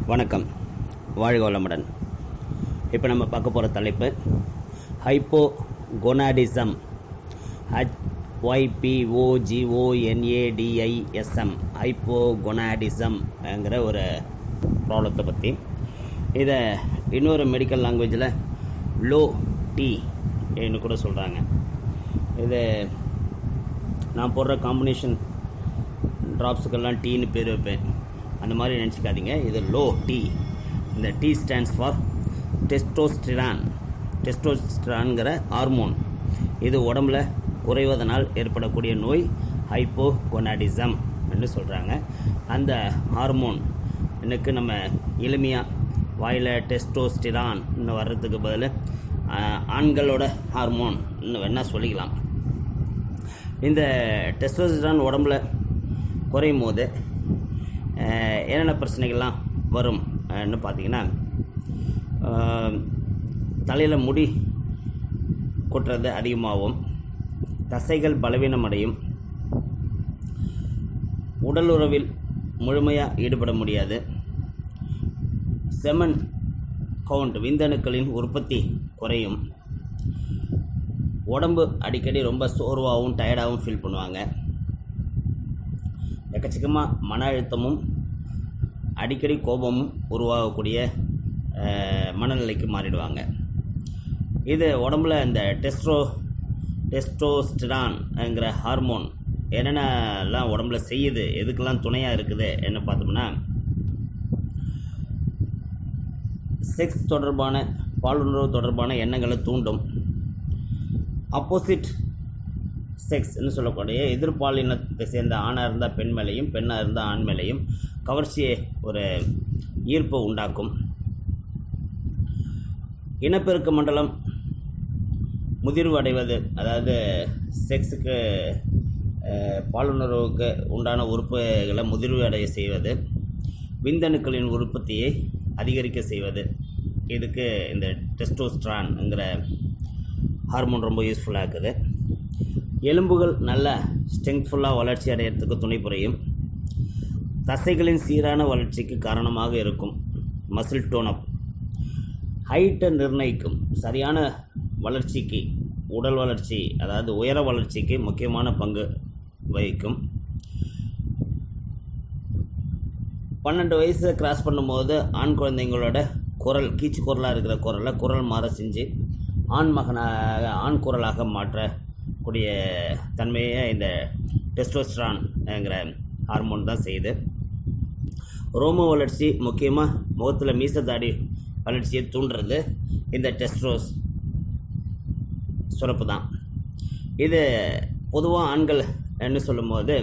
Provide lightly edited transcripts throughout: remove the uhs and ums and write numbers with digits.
வணக்கம், வாழ்க வளமுடன். இப்போ நம்ம பார்க்க போகிற தலைப்பு ஹைப்போகொனாடிசம். HYPOGONADISM ஹைப்போகொனாடிசம்ங்கிற ஒரு ப்ராப்ளத்தை பற்றி. இதை இன்னொரு மெடிக்கல் லாங்குவேஜில் லோ ன்னு கூட சொல்கிறாங்க. இது நான் போடுற காம்பினேஷன் ட்ராப்ஸுக்கெல்லாம் டீன்னு பேர் வைப்பேன், அந்த மாதிரி நினச்சிக்காதீங்க. இது லோ டி. இந்த டி ஸ்டாண்ட்ஸ் ஃபார் டெஸ்டோஸ்டிரான்ங்கிற ஹார்மோன். இது உடம்புல குறைவதனால் ஏற்படக்கூடிய நோய் ஹைப்போகொனாடிசம் என்று சொல்கிறாங்க. அந்த ஹார்மோன் எனக்கு நம்ம எளிமையாக வாயில் டெஸ்டோஸ்டிரான் வர்றதுக்கு பதில் ஆண்களோட ஹார்மோன் வேணால் சொல்லிக்கலாம். இந்த டெஸ்டோஸ்டிரான் உடம்புல குறையும் போது என்னென்ன பிரச்சனைகள்லாம் வரும்னு பார்த்தீங்கன்னா, தலையில் முடி கொட்டுறது அதிகமாகும், தசைகள் பலவீனமடையும், உடல் உறவில் முழுமையாக ஈடுபட முடியாது, செமன் கவுண்ட் விந்தணுக்களின் உற்பத்தி குறையும், உடம்பு அடிக்கடி ரொம்ப சோர்வாகவும் டயர்டாகவும் ஃபீல் பண்ணுவாங்க, எக்கச்சக்கமாக மன அழுத்தமும் அடிக்கடி கோபமும் உருவாகக்கூடிய மனநிலைக்கு மாறிடுவாங்க. இது உடம்புல இந்த டெஸ்டோஸ்டிரான்ங்கிற ஹார்மோன் என்னென்னலாம் உடம்புல செய்யுது, எதுக்கெல்லாம் துணையாக இருக்குது என்ன பார்த்தோம்னா, செக்ஸ் தொடர்பான பாலுணர்வு தொடர்பான எண்ணங்களை தூண்டும், அப்போசிட் செக்ஸ்ன்னு சொல்லக்கூடிய எதிர்பாலினத்தை சேர்ந்த ஆணாக இருந்தால் பெண் மேலேயும் பெண்ணாக இருந்தால் ஆண் மேலேயும் கவர்ச்சியை ஒரு ஈர்ப்பு உண்டாக்கும், இனப்பெருக்க மண்டலம் முதிர்வு அடைவது, அதாவது செக்ஸுக்கு பாலுணர்வுக்கு உண்டான உறுப்புகளை முதிர்வு அடைய செய்வது, விந்தணுக்களின் உற்பத்தியை அதிகரிக்க செய்வது. இதுக்கு இந்த டெஸ்டோஸ்டிரான்ங்கிற ஹார்மோன் ரொம்ப யூஸ்ஃபுல்லாக இருக்குது. எலும்புகள் நல்ல ஸ்ட்ரெங்க்ஃபுல்லாக வளர்ச்சி அடையிறதுக்கு துணை புரியும், தசைகளின் சீரான வளர்ச்சிக்கு காரணமாக இருக்கும், மசில் டோனப், ஹைட்டை நிர்ணயிக்கும், சரியான வளர்ச்சிக்கு, உடல் வளர்ச்சி அதாவது உயர வளர்ச்சிக்கு முக்கியமான பங்கு வகிக்கும். 12 வயசு கிராஸ் பண்ணும்போது ஆண் குழந்தைங்களோட குரல் கீச்சு குரலாக இருக்கிற குரல் மாற செஞ்சு ஆண் குரலாக மாற்றக்கூடிய தன்மையை இந்த டெஸ்டோஸ்டிரான்ங்கிற ஹார்மோன் தான் செய்யுது. ரோம வளர்ச்சி, முக்கியமாக முகத்தில் மீசத்தாடி வளர்ச்சியை தூண்டுறது இந்த டெஸ்டோஸ் சுரப்பு தான். இது பொதுவாக ஆண்கள் என்ன சொல்லும்போது,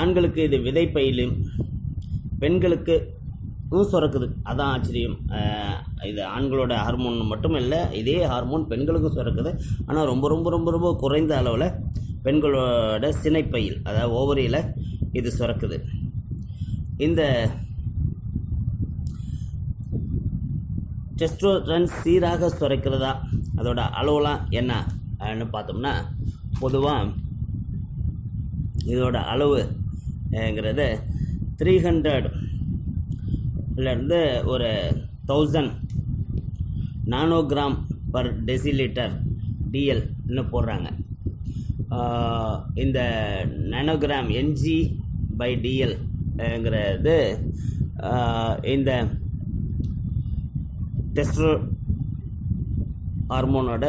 ஆண்களுக்கு இது விதைப்பையிலும் பெண்களுக்கு சுரக்குது. அதான் ஆச்சரியம். இது ஆண்களோட ஹார்மோன் மட்டும் இல்லை, இதே ஹார்மோன் பெண்களுக்கும் சுரக்குது. ஆனால் ரொம்ப ரொம்ப ரொம்ப ரொம்ப குறைந்த அளவில் பெண்களோட சினைப்பையில், அதாவது ஓவரியில் இது சுரக்குது. இந்த டெஸ்டோஸ்டிரான் சீராக சுரக்கிறதா, அதோட அளவுலாம் என்னன்னு பார்த்தோம்னா, பொதுவாக இதோட அளவுங்கிறது 300லேருந்து ஒரு 1000 நானோகிராம் பர் டெசிலிட்டர் டிஎல்னு போடுறாங்க. இந்த நானோகிராம் NG/DLங்கிறது இந்த டெஸ்டோ ஹார்மோனோட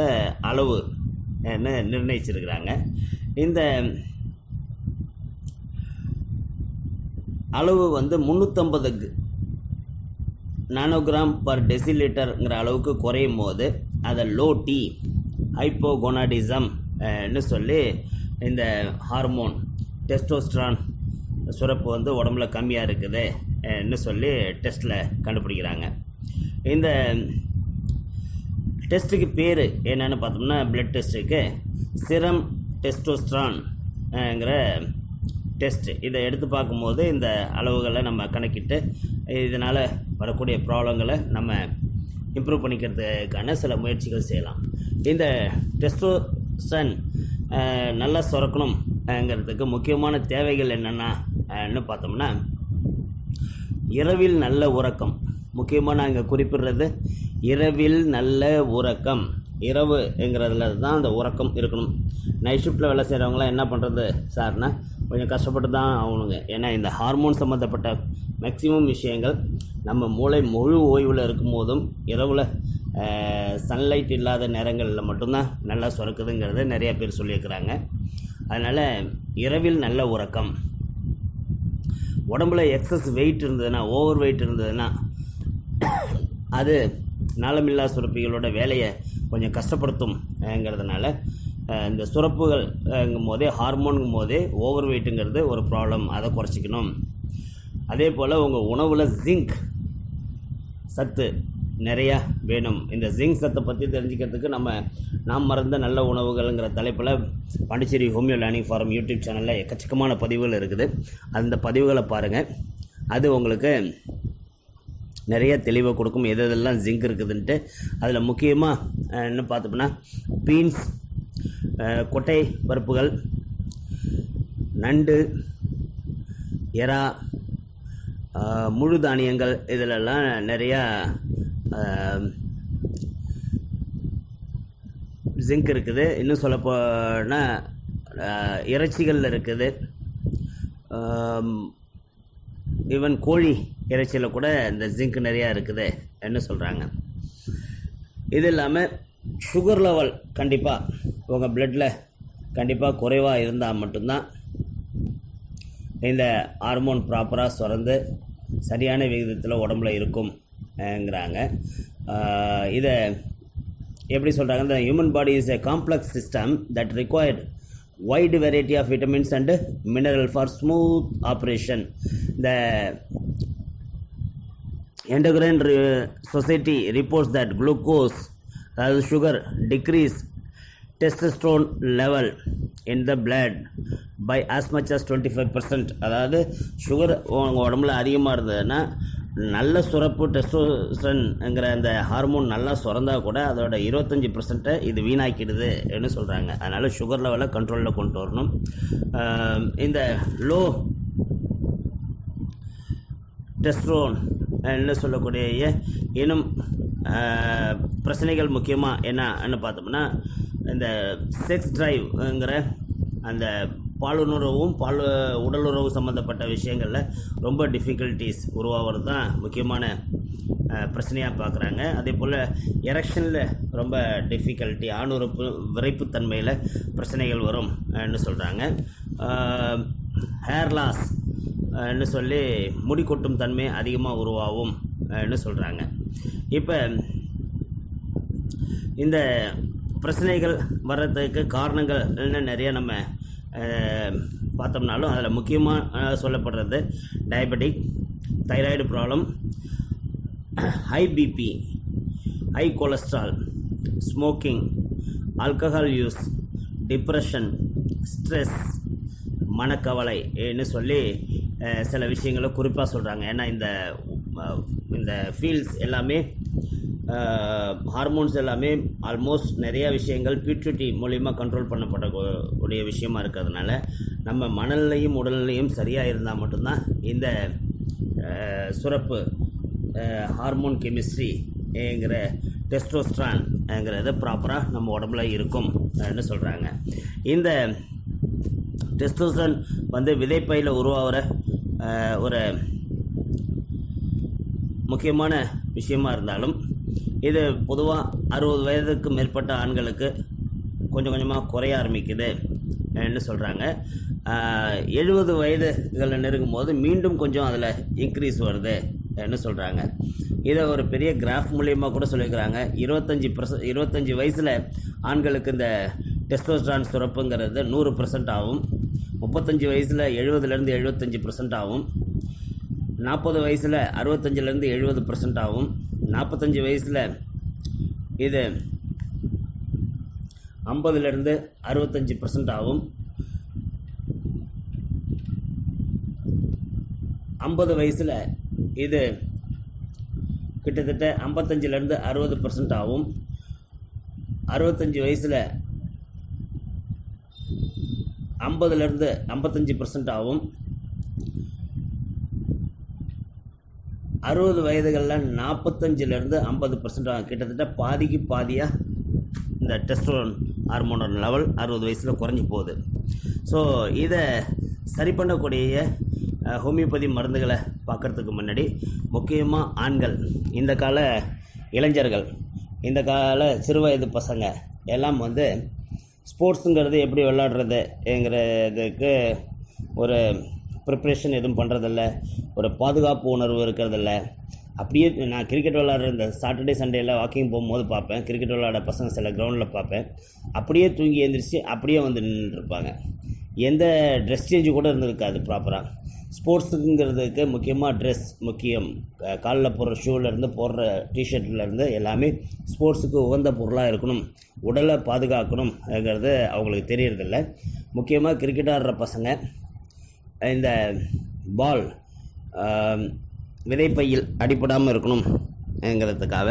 அளவு நிர்ணயிச்சிருக்கிறாங்க. இந்த அளவு 350 நானோகிராம் பர் டெசிலிட்டருங்கிற அளவுக்கு குறையும் போது அதை லோ டி ஹைப்போகொனாடிசம்னு சொல்லி இந்த ஹார்மோன் டெஸ்டோஸ்டிரான் சுரப்பு உடம்புல கம்மியாக இருக்குதுன்னு சொல்லி டெஸ்ட்டில் கண்டுபிடிக்கிறாங்க. இந்த டெஸ்ட்டுக்கு பேர் என்னென்னு பார்த்தோம்னா, பிளட் டெஸ்ட்டுக்கு சிரம் டெஸ்டோஸ்டிரான்ங்கிற டெஸ்ட். இதை எடுத்து பார்க்கும்போது இந்த அளவுகளை நம்ம கணக்கிட்டு இதனால் வரக்கூடிய ப்ராப்ளங்களை நம்ம இம்ப்ரூவ் பண்ணிக்கிறதுக்கான சில முயற்சிகள் செய்யலாம். இந்த டெஸ்டோஸ்டிரான் நல்லா சுரக்கணும்ங்கிறதுக்கு முக்கியமான தேவைகள் என்னென்னு பார்த்தோம்னா, இரவில் நல்ல உறக்கம். முக்கியமாக நான் இங்கே குறிப்பிடுறது இரவில் நல்ல உறக்கம். இரவுங்கிறதுல தான் அந்த உறக்கம் இருக்கணும். நைட் ஷிஃப்ட்டில் வேலை செய்கிறவங்களாம் என்ன பண்ணுறது சார்னா கொஞ்சம் கஷ்டப்பட்டு தான் ஆகணுங்க. ஏன்னா இந்த ஹார்மோன் சம்மந்தப்பட்ட மேக்சிமம் விஷயங்கள் நம்ம மூளை முழு ஓய்வில் இருக்கும் போதும் இரவில் சன்லைட் இல்லாத நேரங்களில் மட்டும்தான் நல்லா சுரக்குதுங்கிறத நிறைய பேர் சொல்லியிருக்கிறாங்க. அதனால் இரவில் நல்ல உறக்கம். உடம்புல எக்ஸஸ் வெயிட் இருந்ததுன்னா, ஓவர் வெயிட் இருந்ததுன்னா அது நாளமில்லா சுரப்பிகளோட வேலையை கொஞ்சம் கஷ்டப்படுத்தும்ங்கிறதுனால இந்த சுரப்புகள்ங்கும் போதே ஹார்மோனுங்கும் போதே ஓவர் வெயிட்டுங்கிறது ஒரு ப்ராப்ளம். அதை குறைச்சிக்கணும். அதே போல் உங்கள் உணவில் ஜிங்க் சத்து நிறையா வேணும். இந்த ஜிங்க் சத்தை பற்றி தெரிஞ்சுக்கிறதுக்கு நாம் மறந்த நல்ல உணவுகள்ங்கிற தலைப்பில் Pondicherry homeo learning forum YouTube சேனலில் எக்கச்சக்கமான பதிவுகள் இருக்குது. அந்த பதிவுகளை பாருங்கள். அது உங்களுக்கு நிறைய தெளிவை கொடுக்கும், எது எதெல்லாம் ஜிங்க் இருக்குதுன்ட்டு. அதில் முக்கியமாக என்ன பார்த்தோம்னா பீன்ஸ், கொட்டை பருப்புகள், நண்டு, எறா, முழு தானியங்கள், இதிலெல்லாம் நிறையா ஜிங்க் இருக்குது. இன்னும் சொல்லப்போனால் இறைச்சிகளில் இருக்குது. ஈவன் கோழி இறைச்சியில் கூட இந்த ஜிங்க் நிறையா இருக்குது என்ன சொல்கிறாங்க. இது இல்லாமல் சுகர் லெவல் கண்டிப்பாக உங்கள் பிளட்டில் கண்டிப்பாக குறைவாக இருந்தால் மட்டும்தான் இந்த ஹார்மோன் ப்ராப்பராக சுரந்து சரியான விகிதத்தில் உடம்புல இருக்கும்ங்கிறாங்க. இதை எப்படி சொல்கிறாங்க, இந்த human body is a complex system that required wide variety of vitamins and mineral for smooth operation. The endocrine society reports that glucose, as sugar, decrease testosterone level in the blood by as much as 25%. அதாவது sugar உங்கள் உடம்புல அதிகமாக இருந்ததுன்னா நல்ல சுரப்பு டெஸ்டோஸ்டெரோன்ங்கிற அந்த hormone நல்லா சுரந்தா கூட அதோட 25% இது வீணாக்கிடுது என்ன சொல்கிறாங்க. அதனால் சுகர் லெவலை கண்ட்ரோலில் கொண்டு வரணும். இந்த லோ டெஸ்டோஸ்டெரோன் என்ன சொல்லக்கூடிய இன்னும் பிரச்சனைகள் முக்கியமாக என்னன்னு பார்த்தோம்னா இந்த செக்ஸ் டிரைவ்ங்கிற அந்த பாலுணர்வும் உடலுறவு சம்மந்தப்பட்ட விஷயங்களில் ரொம்ப டிஃபிகல்ட்டிஸ் உருவாகிறது தான் முக்கியமான பிரச்சனையாக பார்க்குறாங்க. அதே போல் எரெக்ஷனில் ரொம்ப டிஃபிகல்ட்டி, ஆணுறுப்பு விரைப்புத்தன்மையில் பிரச்சனைகள் வரும்னு சொல்கிறாங்க. ஹேர் லாஸ் ன்னு சொல்லி முடி கொட்டும் தன்மை அதிகமாக உருவாகும்னு சொல்கிறாங்க. இப்போ இந்த பிரச்சனைகள் வர்றதுக்கு காரணங்கள் நிறைய நம்ம பார்த்தோம்னாலும் அதில் முக்கியமாக சொல்லப்படுறது diabetic, thyroid problem, high BP, high cholesterol, smoking, alcohol use, depression, stress, மனக்கவலைன்னு சொல்லி சில விஷயங்களை குறிப்பாக சொல்கிறாங்க. ஏன்னா இந்த ஃபீல்ட்ஸ் எல்லாமே ஹார்மோன்ஸ் எல்லாமே ஆல்மோஸ்ட் நிறையா விஷயங்கள் பிட்யூட்டரி மூலிமா கண்ட்ரோல் பண்ணப்படக்கூடிய விஷயமா இருக்கிறதுனால நம்ம மனநிலையும் உடல்நிலையும் சரியாக இருந்தால் மட்டும்தான் இந்த சுரப்பு ஹார்மோன் கெமிஸ்ட்ரிங்கிற டெஸ்டோஸ்டரான்ங்கிறது ப்ராப்பராக நம்ம உடம்புல இருக்கும்னு சொல்கிறாங்க. இந்த டெஸ்டோஸ்டரான் விதைப்பையில் உருவாகிற ஒரு முக்கியமான விஷயமா இருந்தாலும் இது பொதுவாக 60 வயதுக்கு மேற்பட்ட ஆண்களுக்கு கொஞ்சம் கொஞ்சமாக குறைய ஆரம்பிக்குதுன்னு சொல்கிறாங்க. 70 வயதுகளை நெருங்கும் போது மீண்டும் கொஞ்சம் அதில் இன்க்ரீஸ் வருதுன்னு சொல்கிறாங்க. இதை ஒரு பெரிய கிராஃப் மூலியமாக கூட சொல்லியிருக்கிறாங்க. 25 வயசில் ஆண்களுக்கு இந்த டெஸ்டோஸ்டரான் சுரப்புங்கிறது 100% ஆகும். 35 வயசில் 70லேருந்து 75% ஆகும். 40 வயசில் 65லேருந்து 70% ஆகும். 45 வயசில் இது 50லேருந்து 65% ஆகும். 50 வயசில் இது கிட்டத்தட்ட 55லேருந்து 60% ஆகும். 65 வயசில் 50லேருந்து 55% ஆகும். 60 வயதுகளில் 45லேருந்து 50% கிட்டத்தட்ட பாதிக்கு பாதியாக இந்த டெஸ்டோஸ்டெரான் ஹார்மோனல் லெவல் 60 வயசில் குறைஞ்சி போகுது. ஸோ இதை சரி பண்ணக்கூடிய ஹோமியோபதி மருந்துகளை பார்க்குறதுக்கு முன்னாடி முக்கியமாக ஆண்கள், இந்த கால இளைஞர்கள், இந்த கால சிறுவயது பசங்க எல்லாம் வந்து ஸ்போர்ட்ஸுங்கிறது எப்படி விளையாடுறதுங்கிறதுக்கு ஒரு ப்ரிப்ரேஷன் எதுவும் பண்ணுறதில்ல, ஒரு பாதுகாப்பு உணர்வு இருக்கிறதில்ல. அப்படியே நான் கிரிக்கெட் விளையாடுற இந்த சாட்டர்டே சண்டேயில் வாக்கிங் போகும்போது பார்ப்பேன், கிரிக்கெட் விளையாட பசங்க சில கிரவுண்டில் பார்ப்பேன், அப்படியே தூங்கி எழுந்திரிச்சு அப்படியே வந்து நின்றுருப்பாங்க. எந்த ட்ரெஸ் சேஞ்சு கூட இருந்திருக்காது ப்ராப்பராக. ஸ்போர்ட்ஸுங்கிறதுக்கு முக்கியமாக ட்ரெஸ் முக்கியம். காலில் போடுற ஷூலேருந்து போடுற டிஷர்ட்லேருந்து எல்லாமே ஸ்போர்ட்ஸுக்கு உகந்த பொருளாக இருக்கணும், உடலை பாதுகாக்கணும்ங்கிறது அவங்களுக்கு தெரியறதில்ல. முக்கியமாக கிரிக்கெட் ஆடுற பசங்க இந்த பால் விதைப்பையில் அடிபடாமல் இருக்கணும்ங்கிறதுக்காக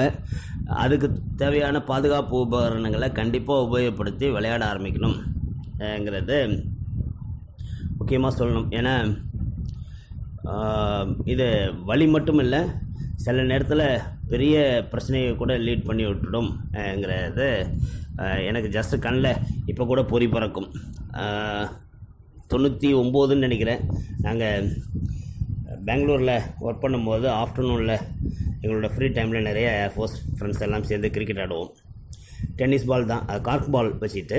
அதுக்கு தேவையான பாதுகாப்பு உபகரணங்களை கண்டிப்பாக உபயோகப்படுத்தி விளையாட ஆரம்பிக்கணும்ங்கிறது முக்கியமாக சொல்லணும். ஏன்னா இது வலி மட்டும் இல்லை, சில நேரத்தில் பெரிய பிரச்சனையை கூட லீட் பண்ணி விட்டுடும்ங்கிறது எனக்கு ஜஸ்ட்டு கண்ணில் இப்போ கூட பொறி பறக்கும். 99ன்னு நினைக்கிறேன், நாங்கள் பெங்களூரில் ஒர்க் பண்ணும்போது ஆஃப்டர்நூனில் எங்களோட ஃப்ரீ டைமில் நிறைய ஏர்ஃபோர்ஸ் ஃப்ரெண்ட்ஸ் எல்லாம் சேர்ந்து கிரிக்கெட் ஆடுவோம். டென்னிஸ் பால் தான், அது கார்க் பால் வச்சுட்டு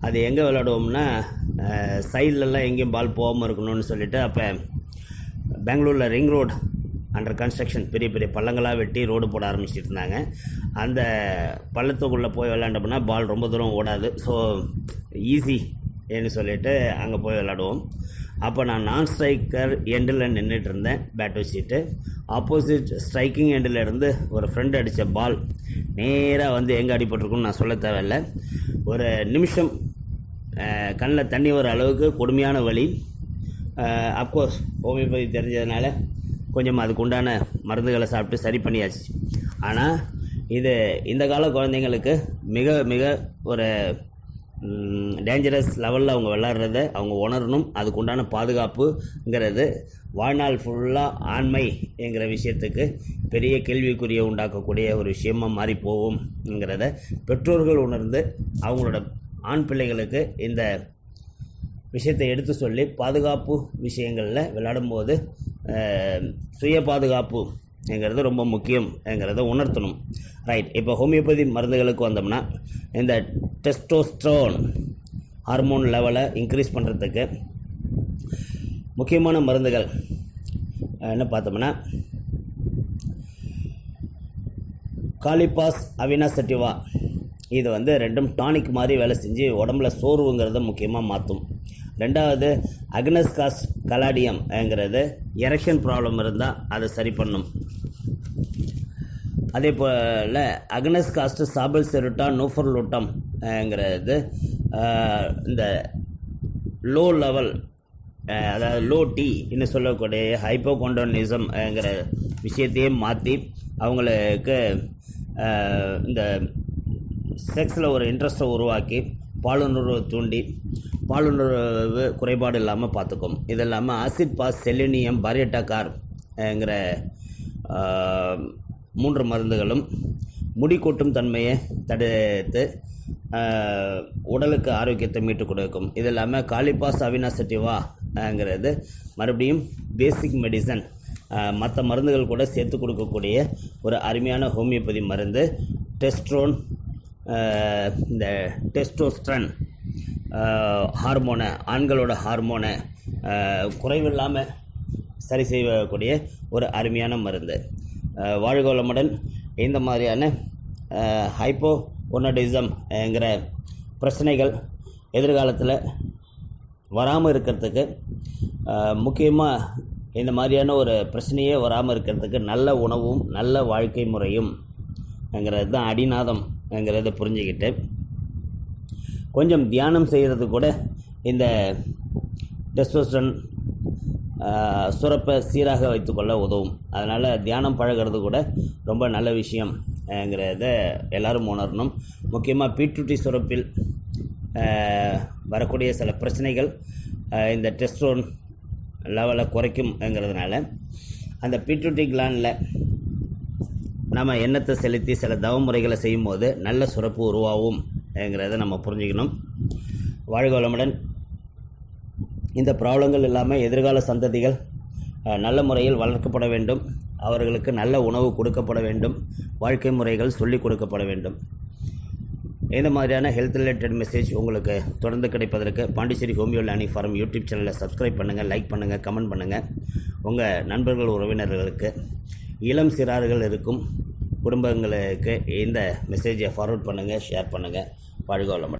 அது எங்கே விளையாடுவோம்னா சைட்லலாம் எங்கேயும் பால் போகாமல் இருக்கணும்னு சொல்லிவிட்டு, அப்போ பெங்களூரில் ரிங் ரோடு அண்டர் கன்ஸ்ட்ரக்ஷன், பெரிய பெரிய பள்ளங்களாக வெட்டி ரோடு போட ஆரம்பிச்சிட்டு இருந்தாங்க. அந்த பள்ளத்துக்குள்ளே போய் விளையாண்டோம்னா பால் ரொம்ப தூரம் ஓடாது, ஸோ ஈஸி ஏன்னு சொல்லிட்டு அங்கே போய் விளையாடுவோம். அப்போ நான் நான் ஸ்ட்ரைக்கர் எண்டில் நின்றுட்டு இருந்தேன் பேட் வச்சுட்டு. ஆப்போசிட் ஸ்ட்ரைக்கிங் எண்டில் இருந்து ஒரு ஃப்ரெண்ட் அடித்த பால் நேராக வந்து எங்கே அடிபட்டிருக்குன்னு நான் சொல்ல தேவையில்லை. ஒரு நிமிஷம் கண்ணில் தண்ணி வர அளவுக்கு கொடுமையான வலி. அப்கோர்ஸ் ஹோமியோபதி தெரிஞ்சதுனால கொஞ்சம் அதுக்கு உண்டான மருந்துகளை சாப்பிட்டு சரி பண்ணியாச்சு. ஆனால் இது இந்த கால குழந்தைங்களுக்கு மிக மிக ஒரு டேஞ்சரஸ் லெவலில் அவங்க விளாட்றத அவங்க உணரணும். அதுக்கு உண்டான பாதுகாப்புங்கிறது வாழ்நாள் ஃபுல்லாக ஆண்மைங்கிற விஷயத்துக்கு பெரிய கேள்விக்குரிய உண்டாக்கக்கூடிய ஒரு விஷயமாக மாறி போகும்ங்கிறத பெற்றோர்கள் உணர்ந்து அவங்களோட ஆண் பிள்ளைகளுக்கு இந்த விஷயத்தை எடுத்து சொல்லி பாதுகாப்பு விஷயங்களில் விளையாடும்போது சுய பாதுகாப்புங்கிறது ரொம்ப முக்கியம்ங்கிறத உணர்த்தணும். ரைட், இப்போ ஹோமியோபதி மருந்துகளுக்கு வந்தோம்னா இந்த டெஸ்டோஸ்டெரான் ஹார்மோன் லெவலை இன்க்ரீஸ் பண்ணுறதுக்கு முக்கியமான மருந்துகள் என்ன பார்த்தோம்னா காலிபாஸ் அவினாசட்டிவா. இது வந்து ரெண்டும் டானிக் மாதிரி வேலை செஞ்சு உடம்புல சோர்வுங்கிறத முக்கியமாக மாற்றும். ரெண்டாவது அக்னஸ்காஸ் கலாடியம்ங்கிறது எரெக்ஷன் ப்ராப்ளம் இருந்தால் அதை சரி பண்ணும். அதே போல் அக்னஸ்காஸ்ட் சாபல் செருட்டா நோஃபர்லூட்டம்ங்கிறது இந்த லோ லெவல், அதாவது லோ டி இன்னும் சொல்லக்கூடிய ஹைப்போகொண்டோனிசம்ங்கிற விஷயத்தையே மாற்றி அவங்களுக்கு இந்த செக்ஸில் ஒரு இன்ட்ரெஸ்ட்டை உருவாக்கி பாலுணர்வு தூண்டி பாலுணர்வு குறைபாடு இல்லாமல் பார்த்துக்கும். இது இல்லாமல் ஆசிட் பாஸ் செலினியம் பாரியட்டாக்கார்ங்கிற 3 மருந்துகளும் முடி கொட்டும் தன்மையை தடுத்து உடலுக்கு ஆரோக்கியத்தை மீட்டு கொடுக்கும். இது இல்லாமல் காலிபாஸ் அவினாசட்டிவாங்கிறது மறுபடியும் பேசிக் மெடிசன், மற்ற மருந்துகள் கூட சேர்த்து கொடுக்கக்கூடிய ஒரு அருமையான ஹோமியோபதி மருந்து. டெஸ்ட்ரோன், இந்த டெஸ்டோஸ்டெரான் ஹார்மோனை, ஆண்களோட ஹார்மோனை குறைவில்லாமல் சரி செய்யக்கூடிய ஒரு அருமையான மருந்து. வாழ்க வளமுடன். இந்த மாதிரியான ஹைப்போகொனாடிசம்ங்கிற பிரச்சனைகள் எதிர்காலத்தில் வராமல் இருக்கிறதுக்கு, முக்கியமாக இந்த மாதிரியான ஒரு பிரச்சனையே வராமல் இருக்கிறதுக்கு நல்ல உணவும் நல்ல வாழ்க்கை முறையும்ங்கிறது தான் அடிநாதம்ங்கிறத புரிஞ்சுக்கிட்டு கொஞ்சம் தியானம் செய்கிறது கூட இந்த டெஸ்டோஸ்டெரான் சுரப்பை சீராக வைத்துக்கொள்ள உதவும். அதனால் தியானம் பழகிறது கூட ரொம்ப நல்ல விஷயம்ங்கிறத எல்லோரும் உணரணும். முக்கியமாக பீட்ரூட்டி சுரப்பில் வரக்கூடிய சில பிரச்சனைகள் இந்த டெஸ்டோஸ்டெரான் லெவலை குறைக்கும்ங்கிறதுனால அந்த பிட்யூட்டரி கிளாண்டில் நம்ம எண்ணத்தை செலுத்தி சில தவ முறைகளை செய்யும்போது நல்ல சுரப்பு உருவாகும்ங்கிறத நம்ம புரிஞ்சுக்கணும். வாழ்க வளமுடன். இந்த ப்ராப்ளங்கள் இல்லாமல் எதிர்கால சந்ததிகள் நல்ல முறையில் வளர்க்கப்பட வேண்டும். அவர்களுக்கு நல்ல உணவு கொடுக்கப்பட வேண்டும். வாழ்க்கை முறைகள் சொல்லிக் கொடுக்கப்பட வேண்டும். இந்த மாதிரியான ஹெல்த் ரிலேட்டட் மெசேஜ் உங்களுக்கு தொடர்ந்து கிடைப்பதற்கு Pondicherry homeo learning forum YouTube சேனலை சப்ஸ்கிரைப் பண்ணுங்கள், லைக் பண்ணுங்கள், கமெண்ட் பண்ணுங்கள். உங்கள் நண்பர்கள் உறவினர்களுக்கு இளம் சிறார்கள் இருக்கும் குடும்பங்களுக்கு இந்த மெசேஜை ஃபார்வர்ட் பண்ணுங்கள், ஷேர் பண்ணுங்கள். வாழ்க வளமுடன்.